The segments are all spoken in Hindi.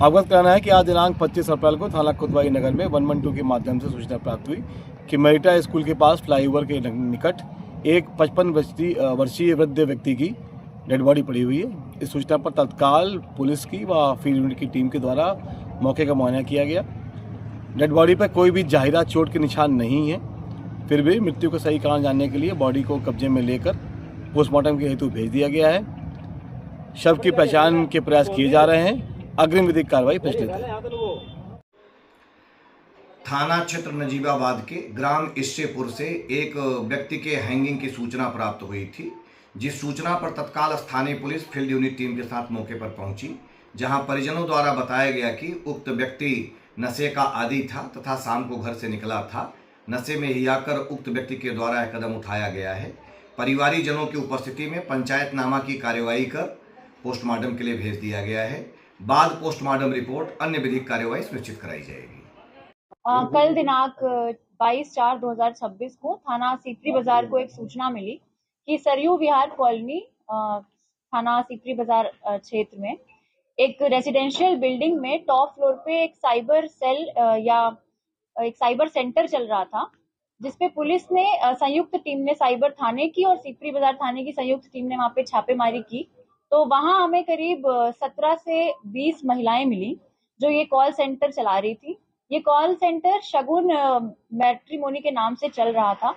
अवगत कराना है कि आज दिनांक 25 अप्रैल को थाना कोतवाली नगर में 112 के माध्यम से सूचना प्राप्त हुई कि मेरिटा स्कूल के पास फ्लाईओवर के निकट एक 55 वर्षीय वृद्ध व्यक्ति की डेड बॉडी पड़ी हुई है। इस सूचना पर तत्काल पुलिस की व फील्ड यूनिट की टीम के द्वारा मौके का मुआयना किया गया। डेड बॉडी पर कोई भी जाहिरा चोट के निशान नहीं है। फिर भी मृत्यु का सही कारण जानने के लिए बॉडी को कब्जे में लेकर पोस्टमार्टम के हेतु भेज दिया गया है। शव की पहचान के प्रयास किए जा रहे हैं। अग्रिम विधिक कार्रवाई प्रचलित है। थाना क्षेत्र नजीबाबाद के ग्राम इस्सेपुर से एक व्यक्ति के हैंगिंग की सूचना प्राप्त हुई थी, जिस सूचना पर तत्काल स्थानीय पुलिस फील्ड यूनिट टीम के साथ मौके पर पहुंची, जहां परिजनों द्वारा बताया गया कि उक्त व्यक्ति नशे का आदी था तथा शाम को घर से निकला था। नशे में ही आकर उक्त व्यक्ति के द्वारा यह कदम उठाया गया है। परिवारीजनों की उपस्थिति में पंचायतनामा की कार्यवाही कर पोस्टमार्टम के लिए भेज दिया गया है। बाद पोस्टमार्टम रिपोर्ट अन्य विधिक कार्यवाही सुनिश्चित कराई जाएगी। कल दिनांक 22/4/2026 को थाना सीपरी बाजार को एक सूचना मिली कि सरयू विहार कॉलोनी थाना सीपरी बाजार क्षेत्र में एक रेजिडेंशियल बिल्डिंग में टॉप फ्लोर पे एक साइबर सेल या एक साइबर सेंटर चल रहा था, जिसपे पुलिस ने संयुक्त टीम ने साइबर थाने की और सीपरी बाजार थाने की संयुक्त टीम ने वहां पे छापेमारी की। तो वहां हमें करीब 17 से 20 महिलाएं मिली जो ये कॉल सेंटर चला रही थी। ये कॉल सेंटर शगुन मैट्रिमोनी के नाम से चल रहा था।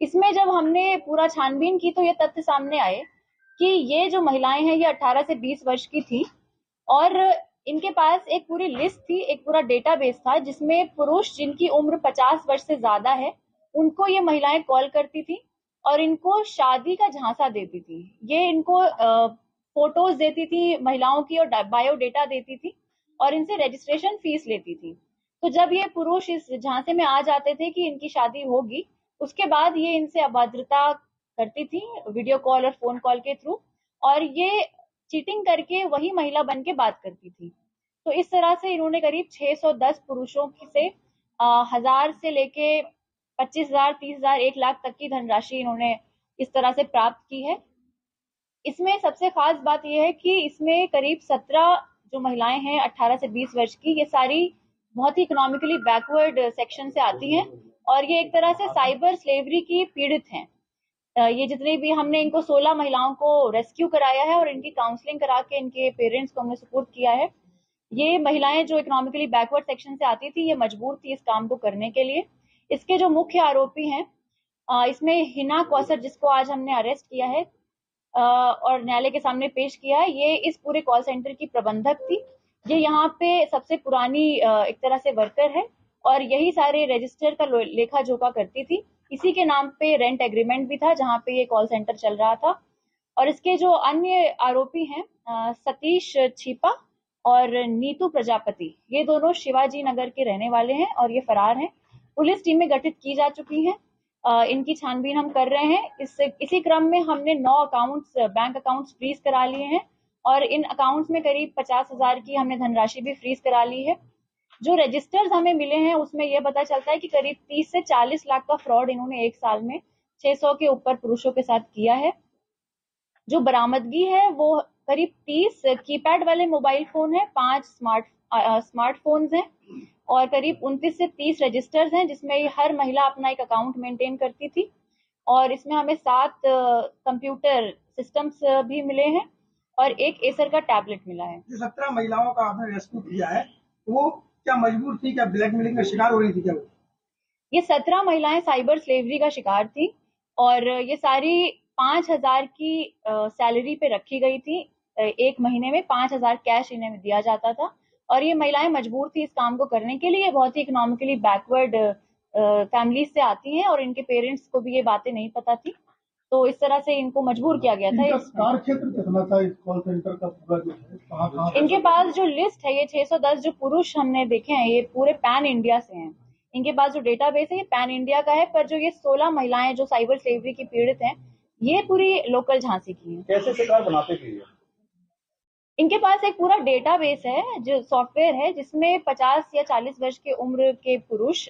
इसमें जब हमने पूरा छानबीन की तो ये तथ्य सामने आए कि ये जो महिलाएं हैं ये 18 से 20 वर्ष की थी और इनके पास एक पूरी लिस्ट थी, एक पूरा डेटाबेस था जिसमें पुरुष जिनकी उम्र 50 वर्ष से ज्यादा है उनको ये महिलाएं कॉल करती थी और इनको शादी का झांसा देती थी। ये इनको फोटोज देती थी महिलाओं की और बायोडेटा देती थी और इनसे रजिस्ट्रेशन फीस लेती थी। तो जब ये पुरुष इस झांसे में आ जाते थे कि इनकी शादी होगी, उसके बाद ये इनसे अभद्रता करती थी वीडियो कॉल और फोन कॉल के थ्रू, और ये चीटिंग करके वही महिला बन के बात करती थी। तो इस तरह से इन्होंने करीब 610 पुरुषों से 1000 से लेके 25,000, 30,000, 1 लाख तक की धनराशि इन्होंने इस तरह से प्राप्त की है। इसमें सबसे खास बात यह है कि इसमें करीब 17 जो महिलाएं हैं 18 से 20 वर्ष की, ये सारी बहुत ही इकोनॉमिकली बैकवर्ड सेक्शन से आती हैं और ये एक तरह से साइबर स्लेवरी की पीड़ित हैं। ये जितने भी हमने इनको 16 महिलाओं को रेस्क्यू कराया है और इनकी काउंसलिंग करा के इनके पेरेंट्स को हमने सपोर्ट किया है। ये महिलाएं जो इकोनॉमिकली बैकवर्ड सेक्शन से आती थी, ये मजबूर थी इस काम को करने के लिए। इसके जो मुख्य आरोपी हैं इसमें हिना कौसर, जिसको आज हमने अरेस्ट किया है और न्यायालय के सामने पेश किया है, ये इस पूरे कॉल सेंटर की प्रबंधक थी। ये यहाँ पे सबसे पुरानी एक तरह से वर्कर है और यही सारे रजिस्टर का लेखा जोखा करती थी। इसी के नाम पे रेंट एग्रीमेंट भी था जहाँ पे ये कॉल सेंटर चल रहा था। और इसके जो अन्य आरोपी हैं सतीश छिपा और नीतू प्रजापति, ये दोनों शिवाजी नगर के रहने वाले हैं और ये फरार हैं। पुलिस टीमें गठित की जा चुकी हैं, इनकी छानबीन हम कर रहे हैं। इसी क्रम में हमने 9 अकाउंट्स, बैंक अकाउंट्स फ्रीज करा लिए हैं और इन अकाउंट्स में करीब 50,000 की हमने धनराशि भी फ्रीज करा ली है। जो रजिस्टर्स हमें मिले हैं उसमें यह पता चलता है कि करीब 30 से 40 लाख का फ्रॉड इन्होंने एक साल में 600 के ऊपर पुरुषों के साथ किया है। जो बरामदगी है वो करीब 30 कीपैड वाले मोबाइल फोन है, 5 स्मार्टफोन्स हैं और करीब 29 से 30 रजिस्टर्स हैं जिसमें हर महिला अपना एक अकाउंट मेंटेन करती थी। और इसमें हमें 7 कंप्यूटर सिस्टम्स भी मिले हैं और एक एसर का टैबलेट मिला है। जो 17 महिलाओं का आपने रेस्क्यू किया है, वो क्या मजबूर थी, क्या ब्लैकमेलिंग का शिकार हो रही थी क्या वो? ये 17 महिलाएं साइबर स्लेवरी का शिकार थी और ये सारी 5,000 की सैलरी पे रखी गई थी। एक महीने में 5,000 कैश इन्हें दिया जाता था और ये महिलाएं मजबूर थी इस काम को करने के लिए। बहुत ही इकोनॉमिकली बैकवर्ड फैमिलीज से आती हैं और इनके पेरेंट्स को भी ये बातें नहीं पता थी, तो इस तरह से इनको मजबूर किया गया था। क्षेत्र कितना था इस कॉल सेंटर का पूरा जो है, कहाँ इनके पास जो लिस्ट है, ये 610 जो पुरुष हमने देखे हैं ये पूरे पैन इंडिया से हैं। इनके पास जो डेटाबेस है ये पैन इंडिया का है, पर जो ये 16 महिलाएं जो साइबर स्लेवरी की पीड़ित हैं ये पूरी लोकल झांसी की है। कैसे शिकार बनाते थे? इनके पास एक पूरा डेटाबेस है जो सॉफ्टवेयर है जिसमें 50 या 40 वर्ष की उम्र के पुरुष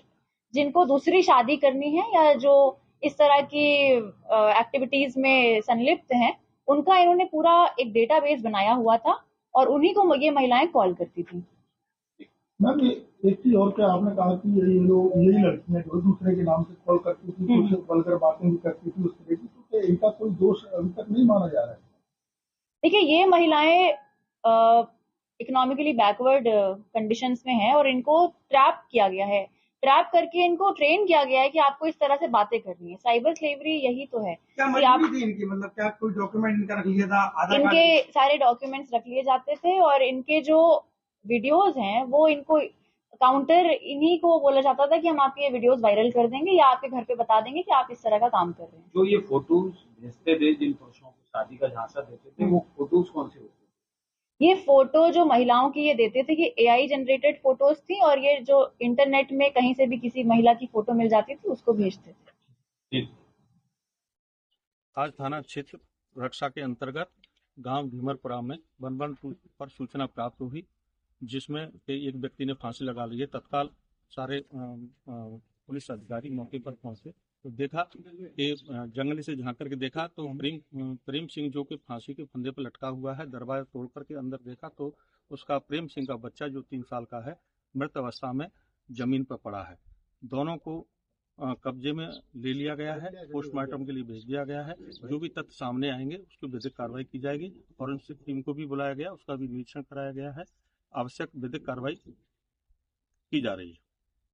जिनको दूसरी शादी करनी है या जो इस तरह की एक्टिविटीज में संलिप्त हैं, उनका इन्होंने पूरा एक डेटाबेस बनाया हुआ था और उन्हीं को ये महिलाएं कॉल करती थी। मैम एक चीज और, क्या आपने कहा कि ये लोग, यही लड़कियां जो दूसरे के नाम से कॉल करती थी, कुछ वल्गर बातें भी करती थी उस तरह की, तो क्या इनका कोई दोष अभी तक नहीं माना जा रहा है? देखिए, ये महिलाएं इकोनॉमिकली बैकवर्ड कंडीशंस में हैं और इनको ट्रैप किया गया है। ट्रैप करके इनको ट्रेन किया गया है कि आपको इस तरह से बातें करनी है। साइबर स्लेवरी यही तो है क्या कि आप मजबूरी थी इनकी, मतलब क्या कोई डॉक्यूमेंट इनका रख लिया था, आधार इनके कार्ड? सारे डॉक्यूमेंट्स रख लिए जाते थे और इनके जो वीडियोस हैं वो इनको काउंटर इन्हीं को बोला जाता था कि हम आपके ये वीडियोस वायरल कर देंगे या आपके घर पे बता देंगे कि आप इस तरह का काम कर रहे हैं। जो ये फोटोज भेजते थे, जिन पुरुषों को शादी का झांसा देते थे, वो फोटोज कौन से होते थे? ये फोटो जो महिलाओं की ये देते थे, ये एआई जनरेटेड फोटोज थी और ये जो इंटरनेट में कहीं से भी किसी महिला की फोटो मिल जाती थी उसको भेजते थे। आज थाना क्षेत्र रक्षा के अंतर्गत गांव भीमरपुरा में 112 पर सूचना प्राप्त हुई, जिसमें एक व्यक्ति ने फांसी लगा ली है। तत्काल सारे पुलिस अधिकारी मौके पर पहुंचे तो देखा कि जंगल से झांक करके देखा तो प्रेम सिंह जो कि फांसी के फंदे पर लटका हुआ है, दरवाजा तोड़ करके अंदर देखा तो उसका प्रेम सिंह का बच्चा जो 3 साल का है मृत अवस्था में जमीन पर पड़ा है। दोनों को कब्जे में ले लिया गया है, पोस्टमार्टम के लिए भेज दिया गया है। जो भी तथ्य सामने आएंगे उसकी विधिक कार्रवाई की जाएगी। फॉरेंसिक टीम को भी बुलाया गया, उसका भी निरीक्षण कराया गया है। आवश्यक विधिक कार्रवाई की जा रही है।